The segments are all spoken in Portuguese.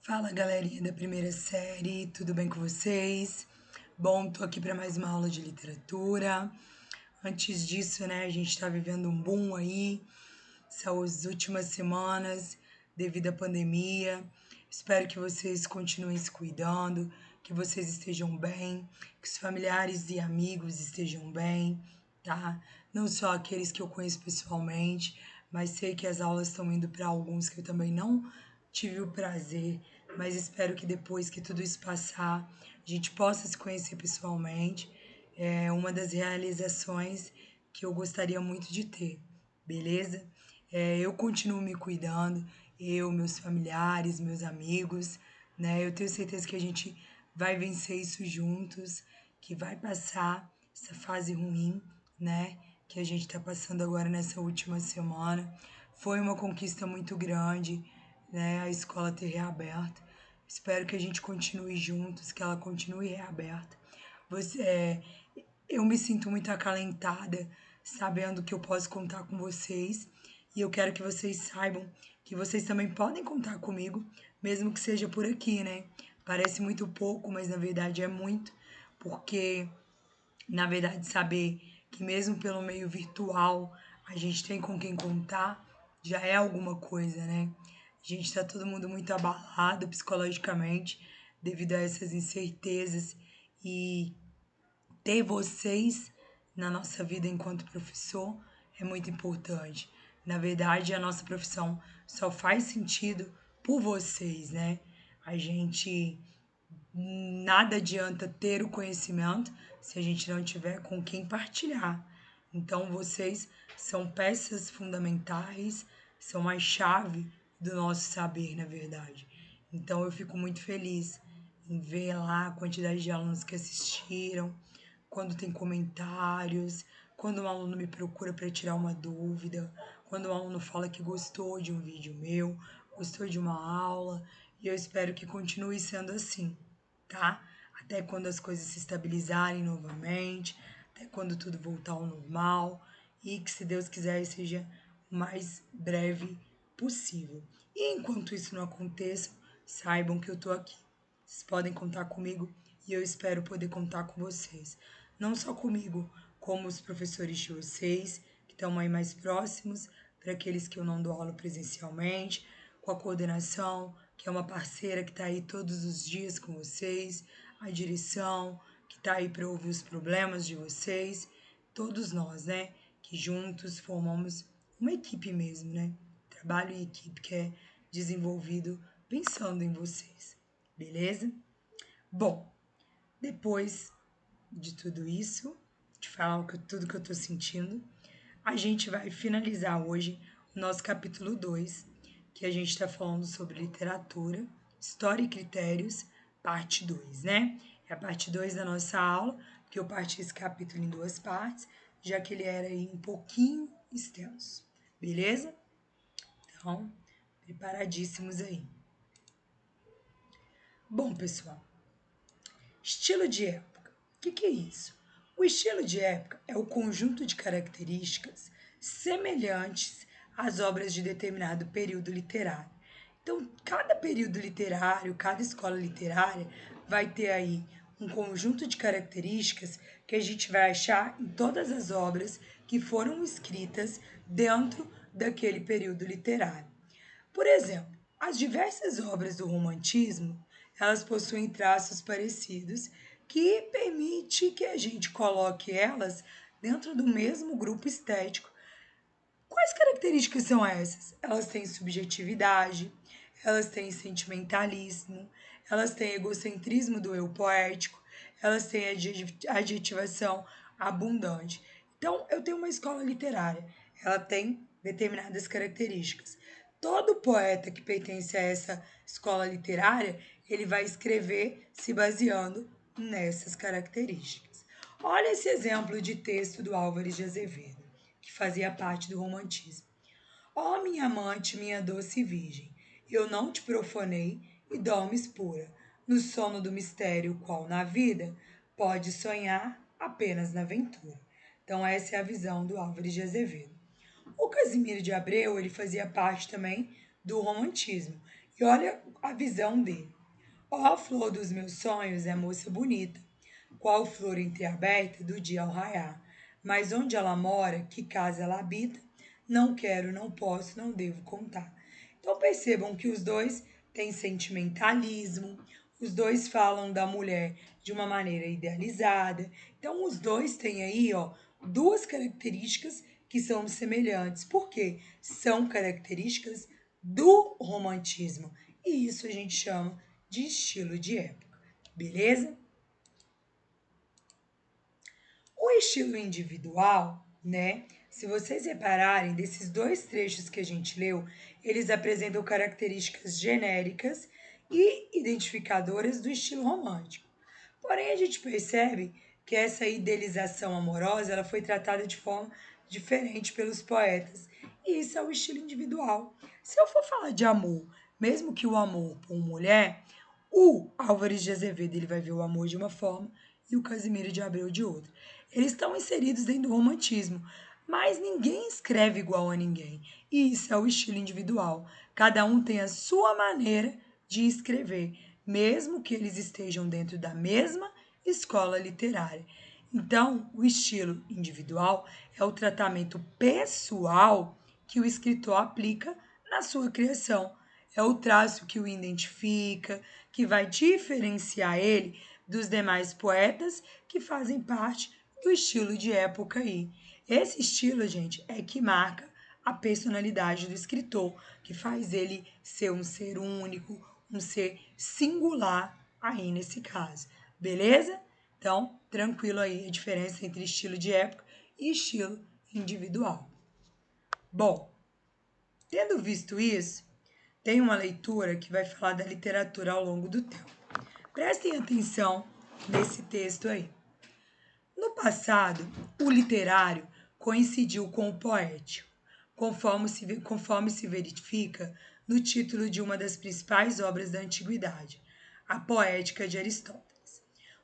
Fala galerinha da primeira série, tudo bem com vocês? Bom, tô aqui para mais uma aula de literatura. Antes disso, né, a gente tá vivendo um boom aí, são as últimas semanas devido à pandemia. Espero que vocês continuem se cuidando, que vocês estejam bem, que os familiares e amigos estejam bem, tá? Não só aqueles que eu conheço pessoalmente, mas sei que as aulas estão indo para alguns que eu também não tive o prazer, mas espero que depois que tudo isso passar, a gente possa se conhecer pessoalmente. É uma das realizações que eu gostaria muito de ter, beleza? Eu continuo me cuidando, eu, meus familiares, meus amigos, né? Eu tenho certeza que a gente vai vencer isso juntos, que vai passar essa fase ruim, né? Que a gente está passando agora nessa última semana. Foi uma conquista muito grande, né? A escola ter reaberto. Espero que a gente continue juntos, que ela continue reaberta. Você, eu me sinto muito acalentada, sabendo que eu posso contar com vocês. E eu quero que vocês saibam que vocês também podem contar comigo, mesmo que seja por aqui, né? Parece muito pouco, mas na verdade é muito, porque na verdade saber que mesmo pelo meio virtual a gente tem com quem contar já é alguma coisa, né? A gente está todo mundo muito abalado psicologicamente devido a essas incertezas e ter vocês na nossa vida enquanto professor é muito importante. Na verdade, a nossa profissão só faz sentido por vocês, né? A gente nada adianta ter o conhecimento se a gente não tiver com quem partilhar. Então, vocês são peças fundamentais, são a chave do nosso saber, na verdade. Então, eu fico muito feliz em ver lá a quantidade de alunos que assistiram, quando tem comentários, quando um aluno me procura para tirar uma dúvida, quando um aluno fala que gostou de um vídeo meu, gostou de uma aula, e eu espero que continue sendo assim, tá? Até quando as coisas se estabilizarem novamente, até quando tudo voltar ao normal e que, se Deus quiser, seja o mais breve possível. E enquanto isso não aconteça, saibam que eu tô aqui. Vocês podem contar comigo e eu espero poder contar com vocês. Não só comigo, como os professores de vocês, que estão aí mais próximos, para aqueles que eu não dou aula presencialmente, com a coordenação, que é uma parceira que está aí todos os dias com vocês, a direção, que está aí para ouvir os problemas de vocês, todos nós, né? Que juntos formamos uma equipe mesmo, né? Trabalho em equipe que é desenvolvido pensando em vocês, beleza? Bom, depois de tudo isso, de falar tudo que eu estou sentindo, a gente vai finalizar hoje o nosso capítulo 2, que a gente está falando sobre literatura, história e critérios, parte 2, né? É a parte 2 da nossa aula, porque eu parti esse capítulo em duas partes, já que ele era aí um pouquinho extenso, beleza? Então, preparadíssimos aí. Bom, pessoal, estilo de época. O que é isso? O estilo de época é o conjunto de características semelhantes às obras de determinado período literário. Então, cada período literário, cada escola literária vai ter aí um conjunto de características que a gente vai achar em todas as obras que foram escritas dentro daquele período literário. Por exemplo, as diversas obras do romantismo, elas possuem traços parecidos que permite que a gente coloque elas dentro do mesmo grupo estético. Quais características são essas? Elas têm subjetividade, elas têm sentimentalismo, elas têm egocentrismo do eu poético, elas têm adjetivação abundante. Então, eu tenho uma escola literária, ela tem determinadas características. Todo poeta que pertence a essa escola literária, ele vai escrever se baseando nessas características. Olha esse exemplo de texto do Álvares de Azevedo, que fazia parte do romantismo. Ó minha amante, minha doce virgem, eu não te profanei e dormes pura. No sono do mistério, qual na vida, pode sonhar apenas na aventura. Então essa é a visão do Álvares de Azevedo. O Casimiro de Abreu, ele fazia parte também do romantismo. E olha a visão dele. Ó, a flor dos meus sonhos é moça bonita, qual flor entreaberta do dia ao raiar. Mas onde ela mora, que casa ela habita, não quero, não posso, não devo contar. Então percebam que os dois têm sentimentalismo, os dois falam da mulher de uma maneira idealizada. Então os dois têm aí, ó, duas características que são semelhantes. Por quê? São características do romantismo. E isso a gente chama de estilo de época. Beleza? O estilo individual, né? Se vocês repararem, desses dois trechos que a gente leu, eles apresentam características genéricas e identificadoras do estilo romântico. Porém, a gente percebe que essa idealização amorosa ela foi tratada de forma diferente pelos poetas. E isso é o estilo individual. Se eu for falar de amor, mesmo que o amor por mulher, o Álvares de Azevedo ele vai ver o amor de uma forma e o Casimiro de Abreu de outra. Eles estão inseridos dentro do romantismo, mas ninguém escreve igual a ninguém. E isso é o estilo individual. Cada um tem a sua maneira de escrever, mesmo que eles estejam dentro da mesma escola literária. Então, o estilo individual é o tratamento pessoal que o escritor aplica na sua criação. É o traço que o identifica, que vai diferenciar ele dos demais poetas que fazem parte do estilo de época aí. Esse estilo, gente, é que marca a personalidade do escritor, que faz ele ser um ser único, um ser singular aí nesse caso. Beleza? Então, tranquilo aí a diferença entre estilo de época e estilo individual. Bom, tendo visto isso, tem uma leitura que vai falar da literatura ao longo do tempo. Prestem atenção nesse texto aí. No passado, o literário coincidiu com o poético, conforme se verifica no título de uma das principais obras da antiguidade, a Poética de Aristóteles.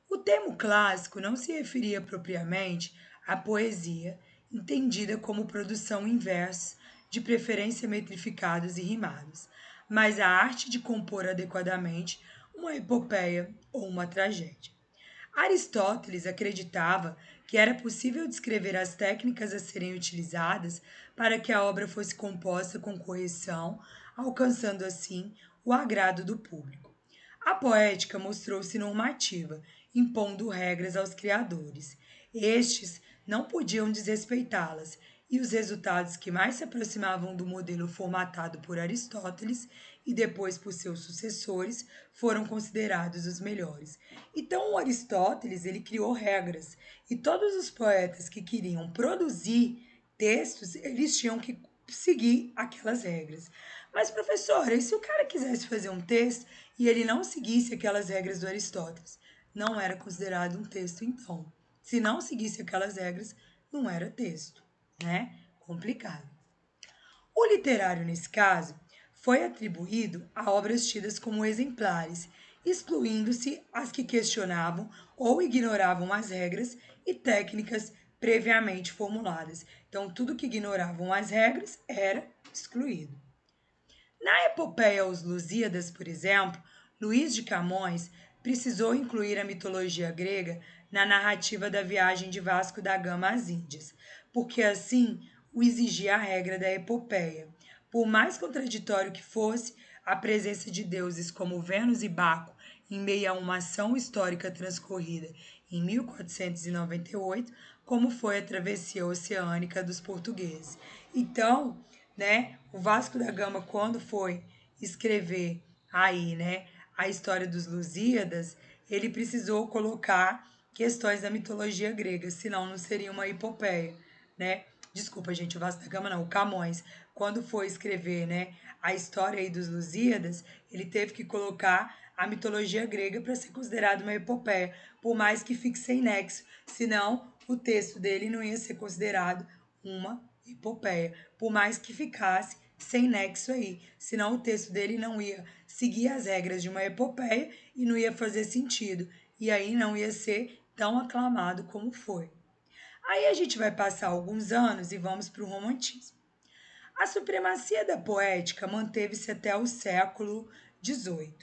O termo clássico não se referia propriamente à poesia, entendida como produção em versos, de preferência metrificados e rimados, mas à arte de compor adequadamente uma epopeia ou uma tragédia. Aristóteles acreditava que era possível descrever as técnicas a serem utilizadas para que a obra fosse composta com correção, alcançando assim o agrado do público. A poética mostrou-se normativa, impondo regras aos criadores. Estes não podiam desrespeitá-las, e os resultados que mais se aproximavam do modelo formatado por Aristóteles e depois por seus sucessores foram considerados os melhores. Então, o Aristóteles ele criou regras, e todos os poetas que queriam produzir textos, eles tinham que seguir aquelas regras. Mas, professora, e se o cara quisesse fazer um texto e ele não seguisse aquelas regras do Aristóteles? Não era considerado um texto, então. Se não seguisse aquelas regras, não era texto, né? Complicado. O literário, nesse caso, foi atribuído a obras tidas como exemplares, excluindo-se as que questionavam ou ignoravam as regras e técnicas previamente formuladas. Então, tudo que ignoravam as regras era excluído. Na epopeia Os Lusíadas, por exemplo, Luís de Camões precisou incluir a mitologia grega na narrativa da viagem de Vasco da Gama às Índias, porque assim o exigia a regra da epopeia. Por mais contraditório que fosse, a presença de deuses como Vênus e Baco em meio a uma ação histórica transcorrida em 1498, como foi a travessia oceânica dos portugueses. Então, né, o Vasco da Gama, quando foi escrever aí, né, a história dos Lusíadas, ele precisou colocar questões da mitologia grega, senão não seria uma epopeia, né? Desculpa, gente, o Vasco da Gama não, o Camões, quando foi escrever, né, a história aí dos Lusíadas, ele teve que colocar a mitologia grega para ser considerado uma epopeia, por mais que fique sem nexo, senão o texto dele não ia ser considerado uma epopeia, por mais que ficasse sem nexo aí, senão o texto dele não ia seguir as regras de uma epopeia e não ia fazer sentido, e aí não ia ser tão aclamado como foi. Aí a gente vai passar alguns anos e vamos para o romantismo. A supremacia da poética manteve-se até o século XVIII,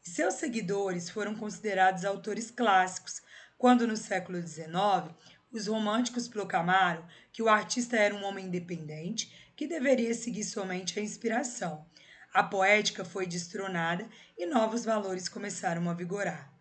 e seus seguidores foram considerados autores clássicos, quando no século XIX os românticos proclamaram que o artista era um homem independente que deveria seguir somente a inspiração. A poética foi destronada e novos valores começaram a vigorar.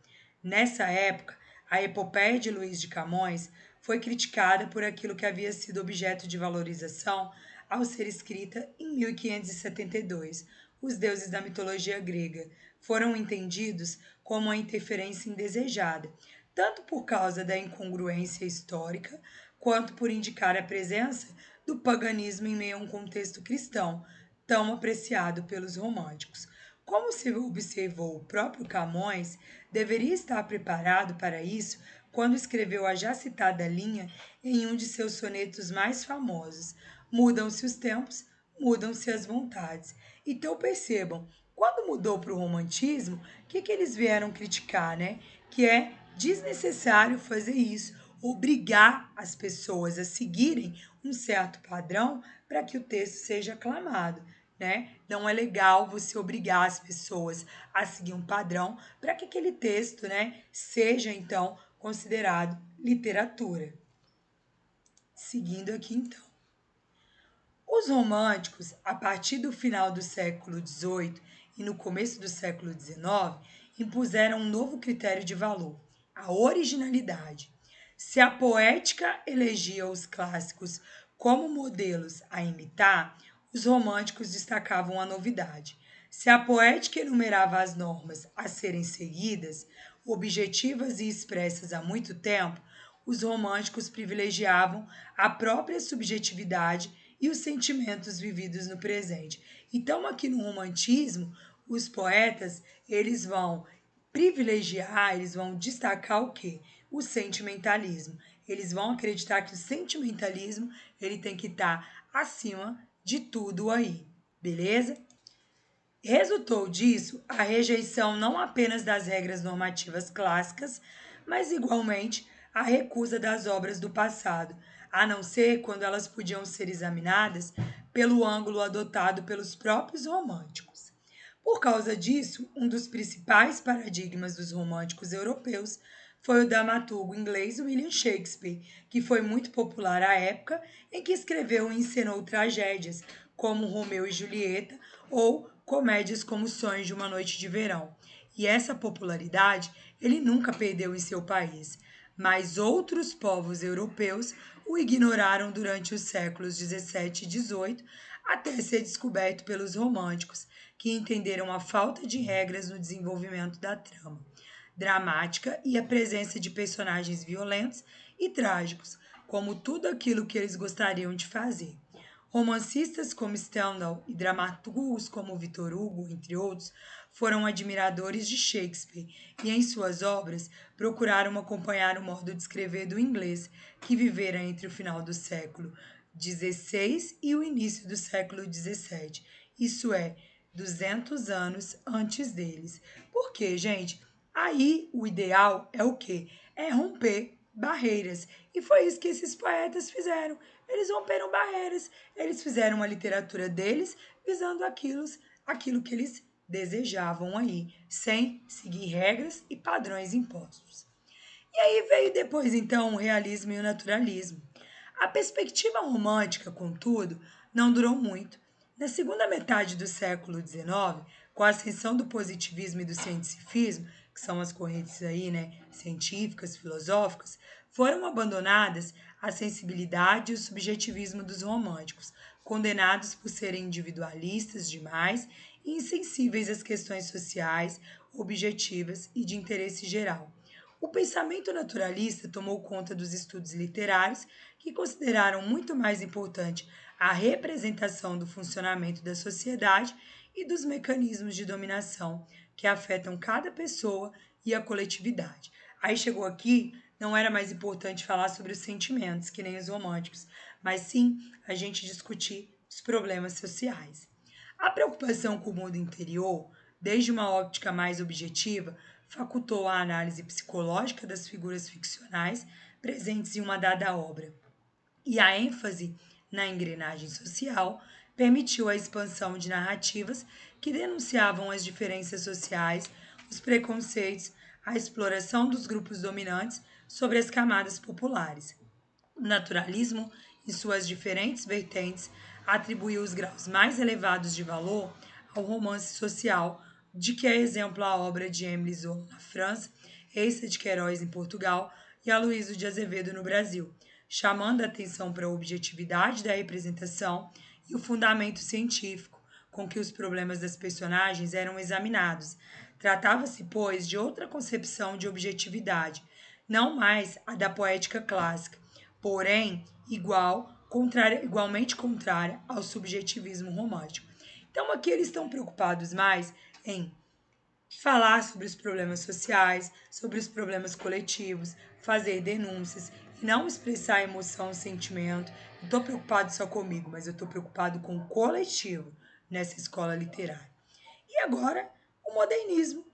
Nessa época, a epopeia de Luís de Camões foi criticada por aquilo que havia sido objeto de valorização ao ser escrita em 1572. Os deuses da mitologia grega foram entendidos como uma interferência indesejada, tanto por causa da incongruência histórica, quanto por indicar a presença do paganismo em meio a um contexto cristão, tão apreciado pelos românticos. Como se observou o próprio Camões, deveria estar preparado para isso quando escreveu a já citada linha em um de seus sonetos mais famosos: mudam-se os tempos, mudam-se as vontades. Então percebam, quando mudou para o romantismo, que eles vieram criticar, né? Que é desnecessário fazer isso, obrigar as pessoas a seguirem um certo padrão para que o texto seja aclamado, né? Não é legal você obrigar as pessoas a seguir um padrão para que aquele texto, né, seja então considerado literatura. Seguindo aqui então. Os românticos, a partir do final do século XVIII e no começo do século XIX, impuseram um novo critério de valor, a originalidade. Se a poética elegia os clássicos como modelos a imitar, os românticos destacavam a novidade. Se a poética enumerava as normas a serem seguidas, objetivas e expressas há muito tempo, os românticos privilegiavam a própria subjetividade e os sentimentos vividos no presente. Então, aqui no romantismo, os poetas, eles vão privilegiar, eles vão destacar o quê? O sentimentalismo. Eles vão acreditar que o sentimentalismo, ele tem que estar acima de tudo aí, beleza? Resultou disso a rejeição não apenas das regras normativas clássicas, mas igualmente a recusa das obras do passado, a não ser quando elas podiam ser examinadas pelo ângulo adotado pelos próprios românticos. Por causa disso, um dos principais paradigmas dos românticos europeus foi o dramaturgo inglês William Shakespeare, que foi muito popular à época em que escreveu e encenou tragédias como Romeu e Julieta ou comédias como Sonhos de uma Noite de Verão. E essa popularidade ele nunca perdeu em seu país, mas outros povos europeus o ignoraram durante os séculos 17 e 18, até ser descoberto pelos românticos, que entenderam a falta de regras no desenvolvimento da trama dramática e a presença de personagens violentos e trágicos, como tudo aquilo que eles gostariam de fazer. Romancistas como Stendhal e dramaturgos como Victor Hugo, entre outros, foram admiradores de Shakespeare e, em suas obras, procuraram acompanhar o modo de escrever do inglês, que vivera entre o final do século XVI e o início do século XVII, isso é, 200 anos antes deles. Por quê, gente? Aí o ideal é o quê? É romper barreiras. E foi isso que esses poetas fizeram. Eles romperam barreiras. Eles fizeram uma literatura deles visando aquilo que eles desejavam aí, sem seguir regras e padrões impostos. E aí veio depois, então, o realismo e o naturalismo. A perspectiva romântica, contudo, não durou muito. Na segunda metade do século XIX, com a ascensão do positivismo e do cientificismo, que são as correntes aí, né, científicas, filosóficas, foram abandonadas a sensibilidade e o subjetivismo dos românticos, condenados por serem individualistas demais e insensíveis às questões sociais, objetivas e de interesse geral. O pensamento naturalista tomou conta dos estudos literários, que consideraram muito mais importante a representação do funcionamento da sociedade e dos mecanismos de dominação que afetam cada pessoa e a coletividade. Aí chegou aqui, não era mais importante falar sobre os sentimentos, que nem os românticos, mas sim a gente discutir os problemas sociais. A preocupação com o mundo interior, desde uma óptica mais objetiva, facultou a análise psicológica das figuras ficcionais presentes em uma dada obra. E a ênfase na engrenagem social permitiu a expansão de narrativas que denunciavam as diferenças sociais, os preconceitos, a exploração dos grupos dominantes sobre as camadas populares. O naturalismo, em suas diferentes vertentes, atribuiu os graus mais elevados de valor ao romance social, de que é exemplo a obra de Émile Zola na França, Eça de Queiroz em Portugal e Aloysio de Azevedo no Brasil, chamando a atenção para a objetividade da representação e o fundamento científico com que os problemas das personagens eram examinados. Tratava-se, pois, de outra concepção de objetividade, não mais a da poética clássica, porém igualmente contrária ao subjetivismo romântico. Então aqui eles estão preocupados mais em falar sobre os problemas sociais, sobre os problemas coletivos, fazer denúncias e não expressar emoção, sentimento. Não estou preocupado só comigo, mas eu estou preocupado com o coletivo nessa escola literária. E agora, o modernismo.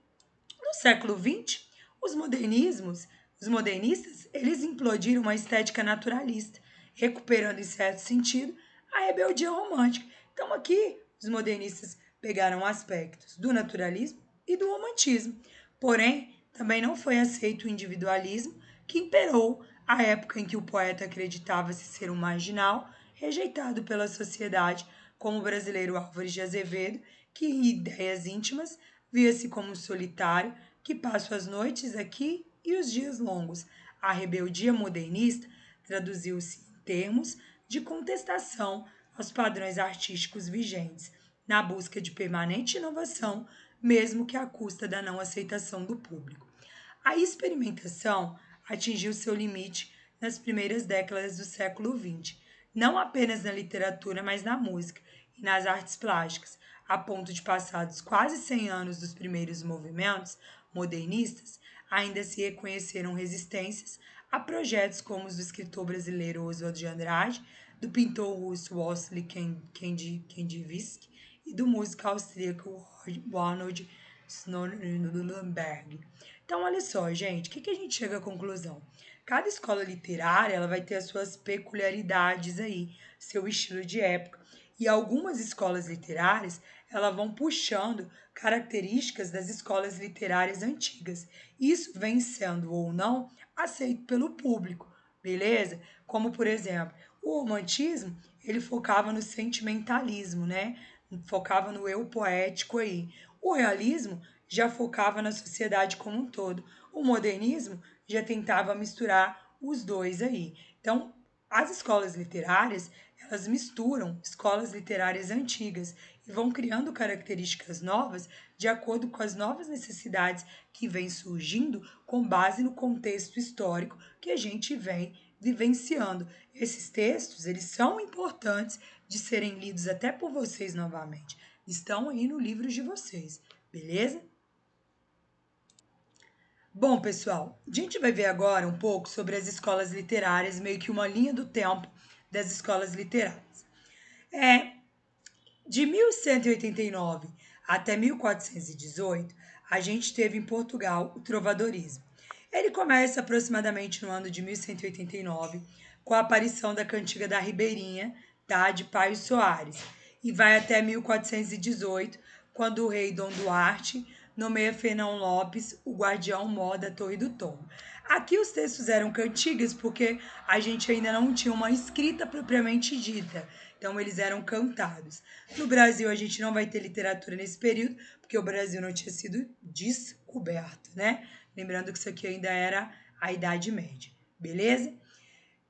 No século XX, os modernistas, eles implodiram uma estética naturalista, recuperando, em certo sentido, a rebeldia romântica. Então, aqui, os modernistas pegaram aspectos do naturalismo e do romantismo. Porém, também não foi aceito o individualismo, que imperou à época em que o poeta acreditava-se ser um marginal, rejeitado pela sociedade, como o brasileiro Álvares de Azevedo, que em ideias íntimas via-se como um solitário que passa as noites aqui e os dias longos. A rebeldia modernista traduziu-se em termos de contestação aos padrões artísticos vigentes, na busca de permanente inovação, mesmo que à custa da não aceitação do público. A experimentação atingiu seu limite nas primeiras décadas do século XX, não apenas na literatura, mas na música e nas artes plásticas, a ponto de, passados quase 100 anos dos primeiros movimentos modernistas, ainda se reconheceram resistências a projetos como os do escritor brasileiro Oswald de Andrade, do pintor russo Wassily Kandinsky e do músico austríaco Arnold Schoenberg. Então, olha só, gente, o que a gente chega à conclusão? Cada escola literária ela vai ter as suas peculiaridades aí, seu estilo de época. E algumas escolas literárias elas vão puxando características das escolas literárias antigas. Isso vem sendo ou não aceito pelo público, beleza? Como, por exemplo, o romantismo, ele focava no sentimentalismo, né? Focava no eu poético aí. O realismo já focava na sociedade como um todo. O modernismo já tentava misturar os dois aí. Então, as escolas literárias, elas misturam escolas literárias antigas e vão criando características novas de acordo com as novas necessidades que vêm surgindo com base no contexto histórico que a gente vem vivenciando. Esses textos, eles são importantes de serem lidos até por vocês novamente. Estão aí no livro de vocês, beleza? Bom, pessoal, a gente vai ver agora um pouco sobre as escolas literárias, meio que uma linha do tempo das escolas literárias. De 1189 até 1418, a gente teve em Portugal o trovadorismo. Ele começa aproximadamente no ano de 1189, com a aparição da cantiga da Ribeirinha, tá, de Paio Soares, e vai até 1418, quando o rei Dom Duarte nomeia Fernão Lopes o guardião-mor da Torre do Tombo. Aqui os textos eram cantigas porque a gente ainda não tinha uma escrita propriamente dita, então eles eram cantados. No Brasil a gente não vai ter literatura nesse período, porque o Brasil não tinha sido descoberto, né? Lembrando que isso aqui ainda era a Idade Média, beleza?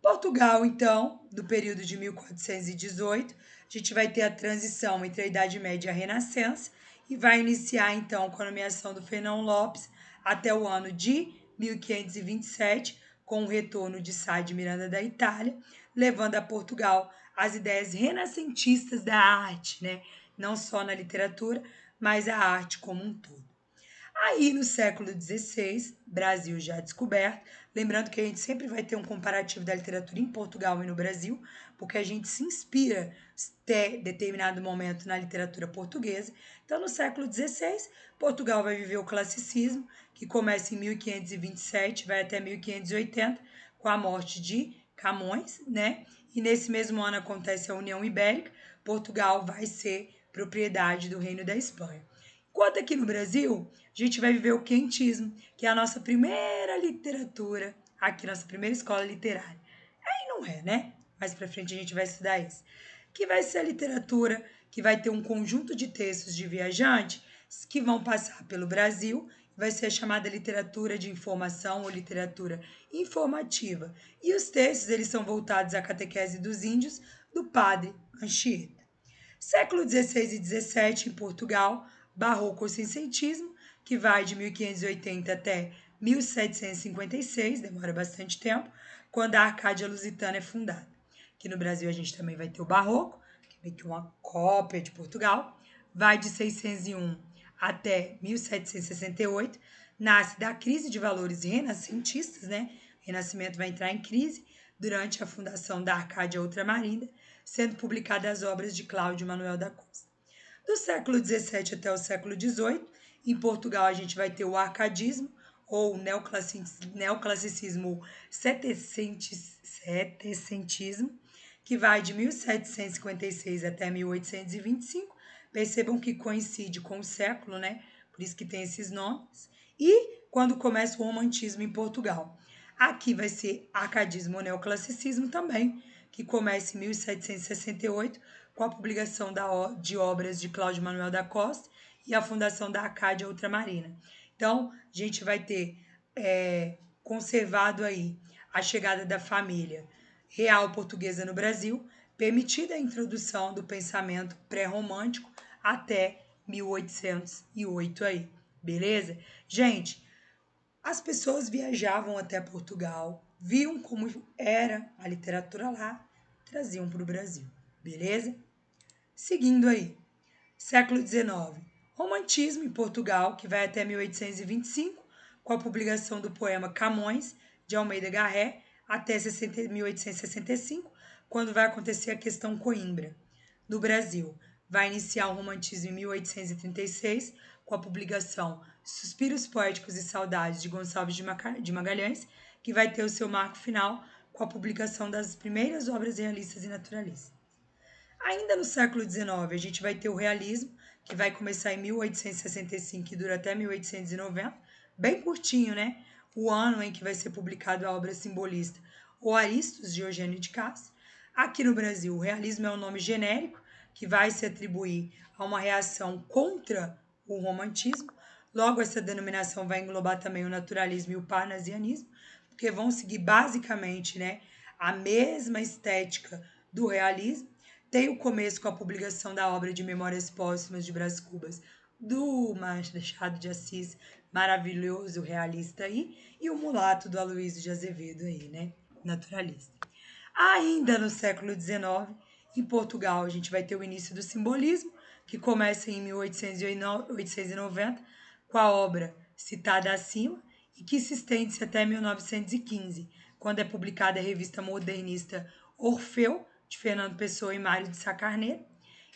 Portugal, então, do período de 1418, a gente vai ter a transição entre a Idade Média e a Renascença e vai iniciar, então, com a nomeação do Fernão Lopes até o ano de 1527, com o retorno de Sá de Miranda da Itália, levando a Portugal as ideias renascentistas da arte, né? Não só na literatura, mas a arte como um todo. Aí, no século XVI, Brasil já descoberto, lembrando que a gente sempre vai ter um comparativo da literatura em Portugal e no Brasil, porque a gente se inspira até determinado momento na literatura portuguesa. Então, no século XVI, Portugal vai viver o classicismo, que começa em 1527, vai até 1580, com a morte de Camões, né? E nesse mesmo ano acontece a União Ibérica, Portugal vai ser propriedade do Reino da Espanha. Enquanto aqui no Brasil, a gente vai viver o quentismo, que é a nossa primeira literatura, aqui, nossa primeira escola literária. Aí não é, né? Mais pra frente a gente vai estudar isso. Que vai ser a literatura que vai ter um conjunto de textos de viajantes que vão passar pelo Brasil, vai ser a chamada literatura de informação ou literatura informativa. E os textos eles são voltados à catequese dos índios do padre Anchieta. Século XVI e XVII em Portugal, barroco ou seiscentismo, que vai de 1580 até 1756, demora bastante tempo, quando a Arcádia Lusitana é fundada. Aqui no Brasil a gente também vai ter o barroco, que é meio que uma cópia de Portugal, vai de 601 até 1768, nasce da crise de valores renascentistas, né? O Renascimento vai entrar em crise durante a fundação da Arcádia Ultramarina, sendo publicadas as obras de Cláudio Manuel da Costa. Do século XVII até o século XVIII, em Portugal a gente vai ter o arcadismo, ou neoclassicismo setecentismo, que vai de 1756 até 1825. Percebam que coincide com o século, né? Por isso que tem esses nomes. E quando começa o romantismo em Portugal. Aqui vai ser arcadismo ou neoclassicismo também, que começa em 1768, com a publicação de obras de Cláudio Manuel da Costa e a fundação da Arcádia Ultramarina. Então, a gente vai ter conservado aí a chegada da família real portuguesa no Brasil, permitida a introdução do pensamento pré-romântico até 1808 aí, beleza? Gente, as pessoas viajavam até Portugal, viam como era a literatura lá, traziam para o Brasil, beleza? Seguindo aí, século XIX, romantismo em Portugal, que vai até 1825, com a publicação do poema Camões, de Almeida Garré, até 1865, quando vai acontecer a questão Coimbra. No Brasil, vai iniciar o romantismo em 1836, com a publicação Suspiros Poéticos e Saudades, de Gonçalves de Magalhães, que vai ter o seu marco final com a publicação das primeiras obras realistas e naturalistas. Ainda no século XIX, a gente vai ter o realismo, que vai começar em 1865 e dura até 1890, bem curtinho, né? O ano em que vai ser publicado a obra simbolista O Aristos, de Eugênio de Castro. Aqui no Brasil, o realismo é um nome genérico que vai se atribuir a uma reação contra o romantismo. Logo, essa denominação vai englobar também o naturalismo e o parnasianismo, porque vão seguir basicamente, né, a mesma estética do realismo. Tem o começo com a publicação da obra de Memórias Póstumas de Brás Cubas, do Machado de Assis, maravilhoso realista aí, e o Mulato do Aloysio de Azevedo aí, né, naturalista. Ainda no século XIX, em Portugal, a gente vai ter o início do simbolismo, que começa em 1890, com a obra citada acima, e que se estende até 1915, quando é publicada a revista modernista Orfeu, de Fernando Pessoa e Mário de Sá Carneiro.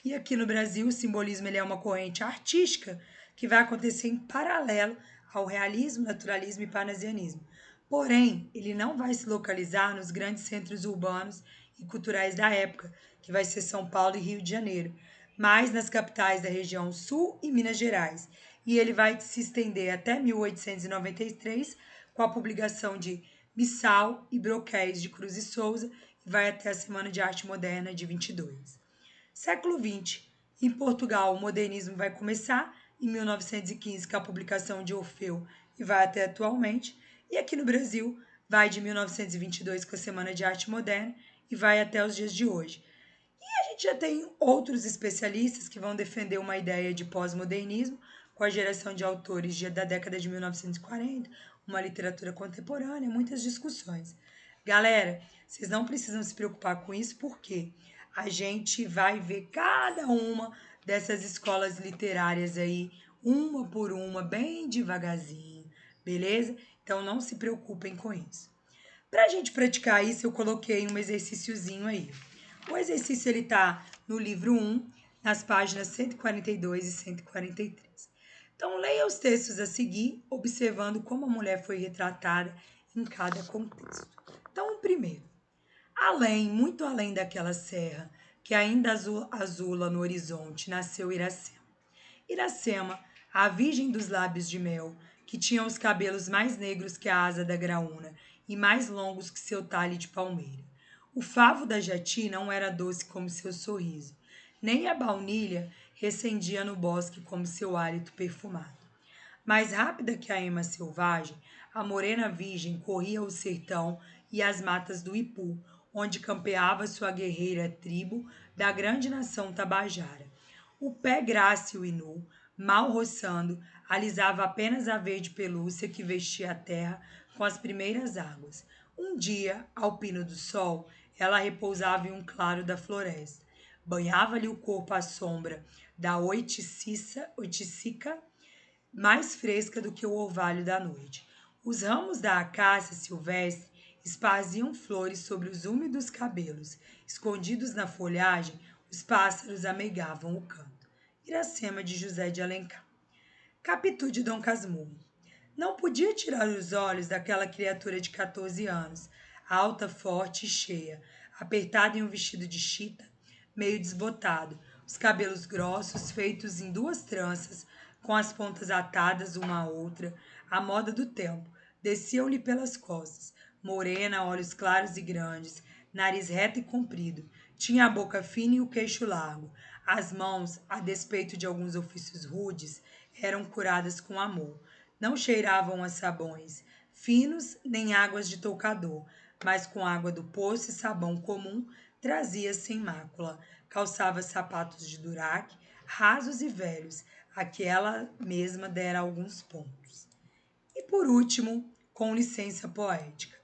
E aqui no Brasil, o simbolismo ele é uma corrente artística que vai acontecer em paralelo ao realismo, naturalismo e parnasianismo. Porém, ele não vai se localizar nos grandes centros urbanos e culturais da época, que vai ser São Paulo e Rio de Janeiro, mas nas capitais da região Sul e Minas Gerais. E ele vai se estender até 1893, com a publicação de Missal e Broquéis de Cruz e Souza, e vai até a Semana de Arte Moderna de 22. Século XX. Em Portugal, o modernismo vai começar em 1915 com a publicação de Orfeu e vai até atualmente. E aqui no Brasil, vai de 1922 com a Semana de Arte Moderna e vai até os dias de hoje. E a gente já tem outros especialistas que vão defender uma ideia de pós-modernismo com a geração de autores da década de 1940, uma literatura contemporânea, muitas discussões. Galera, vocês não precisam se preocupar com isso, porque a gente vai ver cada uma dessas escolas literárias aí, uma por uma, bem devagarzinho, beleza? Então não se preocupem com isso. Para a gente praticar isso, eu coloquei um exercíciozinho aí. O exercício ele tá no livro 1, nas páginas 142 e 143. Então, leia os textos a seguir, observando como a mulher foi retratada em cada contexto. Então, o primeiro. Além, muito além daquela serra que ainda azula no horizonte, nasceu Iracema. Iracema, a virgem dos lábios de mel, que tinha os cabelos mais negros que a asa da graúna e mais longos que seu talhe de palmeira. O favo da jati não era doce como seu sorriso, nem a baunilha recendia no bosque como seu hálito perfumado. Mais rápida que a ema selvagem, a morena virgem corria o sertão e as matas do Ipu, onde campeava sua guerreira tribo da grande nação tabajara. O pé grácil e nu, mal roçando, alisava apenas a verde pelúcia que vestia a terra com as primeiras águas. Um dia, ao pino do sol, ela repousava em um claro da floresta. Banhava-lhe o corpo à sombra da oiticica mais fresca do que o orvalho da noite. Os ramos da acácia silvestre esparziam flores sobre os úmidos cabelos. Escondidos na folhagem, os pássaros amegavam o canto. Iracema de José de Alencar. Capitu de Dom Casmurro. Não podia tirar os olhos daquela criatura de 14 anos, alta, forte e cheia, apertada em um vestido de chita, meio desbotado, os cabelos grossos feitos em duas tranças, com as pontas atadas uma à outra, à moda do tempo, desciam-lhe pelas costas, morena, olhos claros e grandes, nariz reto e comprido, tinha a boca fina e o queixo largo. As mãos, a despeito de alguns ofícios rudes, eram curadas com amor. Não cheiravam a sabões finos nem águas de toucador, mas com água do poço e sabão comum trazia sem mácula. Calçava sapatos de duraque, rasos e velhos, a que ela mesma dera alguns pontos. E por último, com licença poética.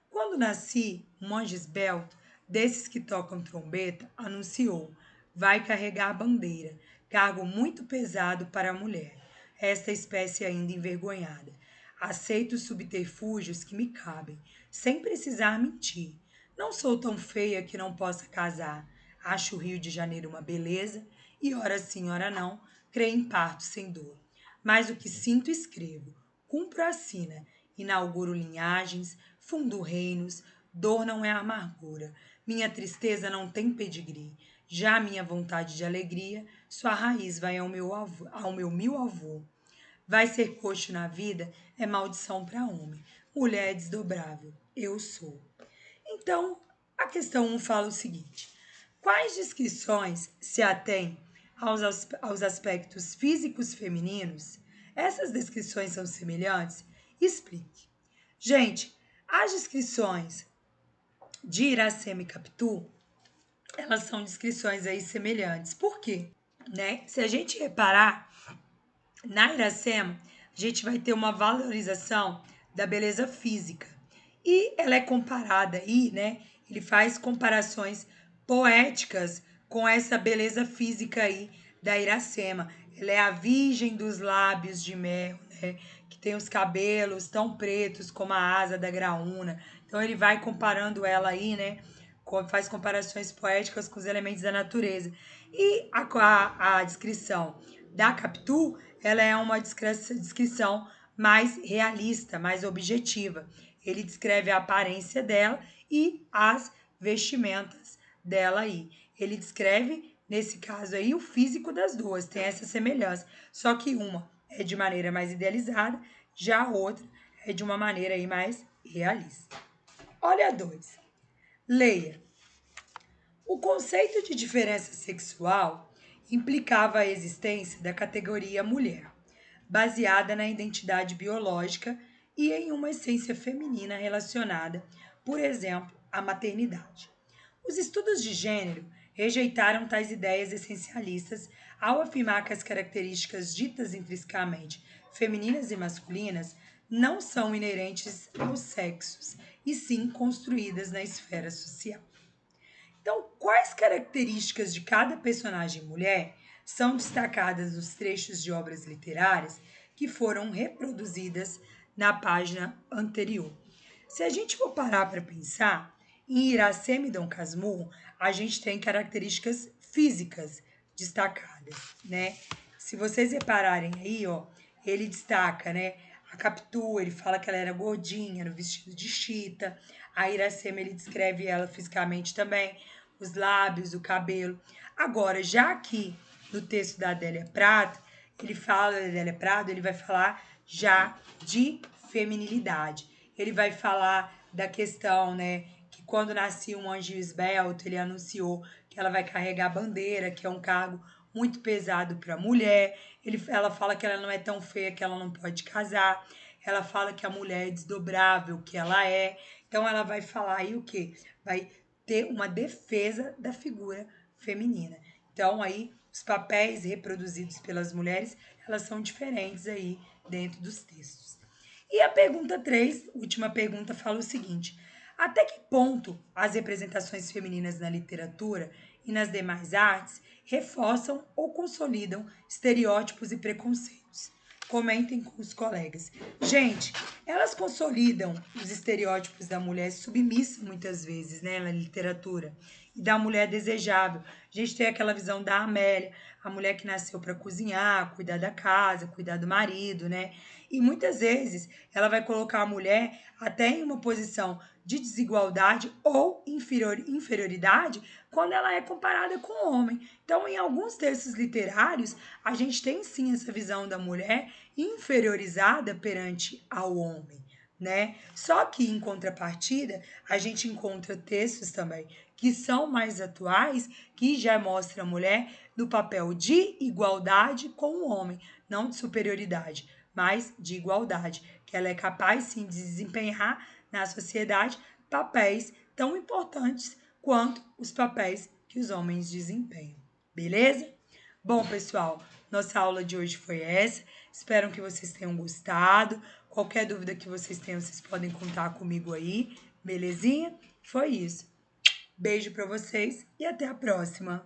Quando nasci, um monge esbelto, desses que tocam trombeta, anunciou: vai carregar bandeira, cargo muito pesado para a mulher, esta espécie ainda envergonhada. Aceito os subterfúgios que me cabem, sem precisar mentir. Não sou tão feia que não possa casar. Acho o Rio de Janeiro uma beleza, e ora sim, ora não, creio em parto sem dor. Mas o que sinto, escrevo. Cumpro a sina, inauguro linhagens, fundo reinos, dor não é amargura. Minha tristeza não tem pedigree. Já a minha vontade de alegria, sua raiz vai ao meu mil avô. Vai ser coxo na vida é maldição para homem. Mulher é desdobrável. Eu sou. Então, a questão 1 fala o seguinte: quais descrições se atêm aos aspectos físicos femininos? Essas descrições são semelhantes? Explique. Gente, as descrições de Iracema e Capitu, elas são descrições aí semelhantes. Por quê? Né? Se a gente reparar, na Iracema, a gente vai ter uma valorização da beleza física. E ela é comparada aí, né? Ele faz comparações poéticas com essa beleza física aí da Iracema. Ela é a virgem dos lábios de mel, né? Que tem os cabelos tão pretos como a asa da graúna. Então ele vai comparando ela aí, né? Faz comparações poéticas com os elementos da natureza. E a descrição da Capitu, ela é uma descrição mais realista, mais objetiva. Ele descreve a aparência dela e as vestimentas dela aí. Ele descreve, nesse caso aí, o físico das duas, tem essa semelhança. Só que uma é de maneira mais idealizada, já a outra é de uma maneira aí mais realista. Olha a 2. Leia. O conceito de diferença sexual implicava a existência da categoria mulher, baseada na identidade biológica e em uma essência feminina relacionada, por exemplo, à maternidade. Os estudos de gênero rejeitaram tais ideias essencialistas ao afirmar que as características ditas intrinsecamente femininas e masculinas não são inerentes aos sexos, e sim construídas na esfera social. Então, quais características de cada personagem mulher são destacadas nos trechos de obras literárias que foram reproduzidas na página anterior? Se a gente for parar para pensar, em Iracema e Dom Casmurro, a gente tem características físicas destacadas, né? Se vocês repararem aí, ó, ele destaca, né? A Capitu, ele fala que ela era gordinha, no vestido de chita. A Iracema, ele descreve ela fisicamente também, os lábios, o cabelo. Agora, já aqui no texto da Adélia Prado, ele vai falar já de feminilidade. Ele vai falar da questão, né, que quando nascia um anjo esbelto, ele anunciou que ela vai carregar a bandeira, que é um cargo muito pesado para a mulher. Ela fala que ela não é tão feia que ela não pode casar. Ela fala que a mulher é desdobrável, que ela é. Então ela vai falar aí o quê? Vai ter uma defesa da figura feminina. Então aí os papéis reproduzidos pelas mulheres, elas são diferentes aí dentro dos textos. E a pergunta 3, última pergunta, fala o seguinte: até que ponto as representações femininas na literatura e nas demais artes reforçam ou consolidam estereótipos e preconceitos? Comentem com os colegas. Gente, elas consolidam os estereótipos da mulher submissa muitas vezes, né, na literatura, e da mulher desejável. A gente tem aquela visão da Amélia, a mulher que nasceu para cozinhar, cuidar da casa, cuidar do marido, né? E muitas vezes ela vai colocar a mulher até em uma posição de desigualdade ou inferioridade quando ela é comparada com o homem. Então, em alguns textos literários, a gente tem sim essa visão da mulher inferiorizada perante ao homem, né? Só que em contrapartida, a gente encontra textos também que são mais atuais, que já mostram a mulher no papel de igualdade com o homem, não de superioridade, mas de igualdade, que ela é capaz sim de desempenhar na sociedade papéis tão importantes quanto os papéis que os homens desempenham. Beleza? Bom, pessoal, nossa aula de hoje foi essa. Espero que vocês tenham gostado. Qualquer dúvida que vocês tenham, vocês podem contar comigo aí. Belezinha? Foi isso. Beijo para vocês e até a próxima.